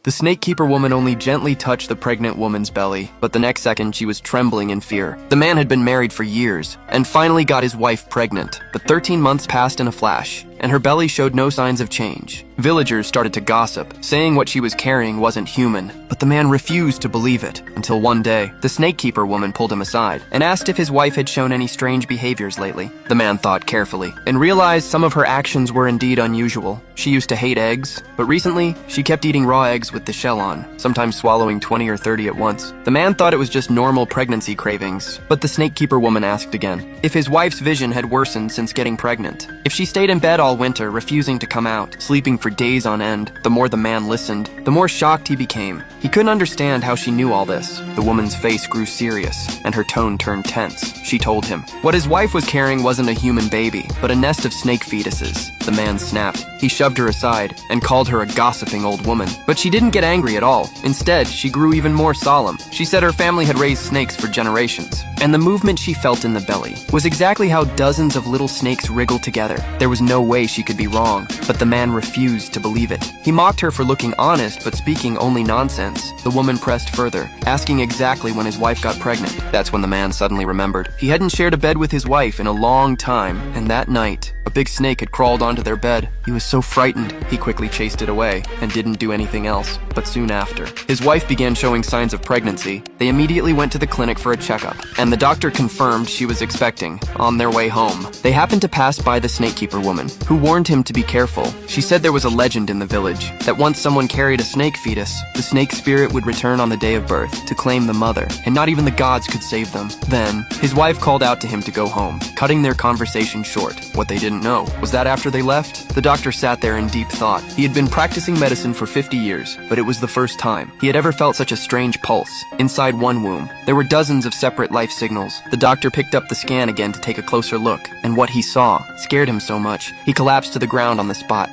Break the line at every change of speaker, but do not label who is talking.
The snake-keeper woman only gently touched the pregnant woman's belly, but the next second she was trembling in fear. The man had been married for years, and finally got his wife pregnant, but 13 months passed in a flash, and her belly showed no signs of change. Villagers started to gossip, saying what she was carrying wasn't human, but the man refused to believe it, until one day, the snake-keeper woman pulled him aside, and asked if his wife had shown any strange behaviors lately. The man thought carefully, and realized some of her actions were indeed unusual. She used to hate eggs, but recently, she kept eating raw eggs with the shell on, sometimes swallowing 20 or 30 at once. The man thought it was just normal pregnancy cravings, but the snake-keeper woman asked again if his wife's vision had worsened since getting pregnant. If she stayed in bed all winter, refusing to come out, sleeping for days on end. The more the man listened, the more shocked he became. He couldn't understand how she knew all this. The woman's face grew serious, and her tone turned tense. She told him what his wife was carrying wasn't a human baby, but a nest of snake fetuses. The man snapped. He shoved her aside and called her a gossiping old woman. But she didn't get angry at all. Instead, she grew even more solemn. She said her family had raised snakes for generations, and the movement she felt in the belly was exactly how dozens of little snakes wriggled together. There was no way she could be wrong, but the man refused to believe it. He mocked her for looking honest but speaking only nonsense. The woman pressed further, asking exactly when his wife got pregnant. That's when the man suddenly remembered. He hadn't shared a bed with his wife in a long time, and that night, a big snake had crawled onto their bed. He was so frightened, he quickly chased it away and didn't do anything else. But soon after, his wife began showing signs of pregnancy. They immediately went to the clinic for a checkup, and the doctor confirmed she was expecting. On their way home, they happened to pass by the snake-keeper woman, who warned him to be careful. She said there was a legend in the village that once someone carried a snake fetus, the snake spirit would return on the day of birth to claim the mother, and not even the gods could save them. Then, his wife called out to him to go home, cutting their conversation short. What they didn't know was that after they left, the doctor sat there in deep thought. He had been practicing medicine for 50 years, but it was the first time he had ever felt such a strange pulse. Inside one womb, there were dozens of separate life signals. The doctor picked up the scan again to take a closer look, and what he saw scared him so much, he collapsed to the ground on the spot.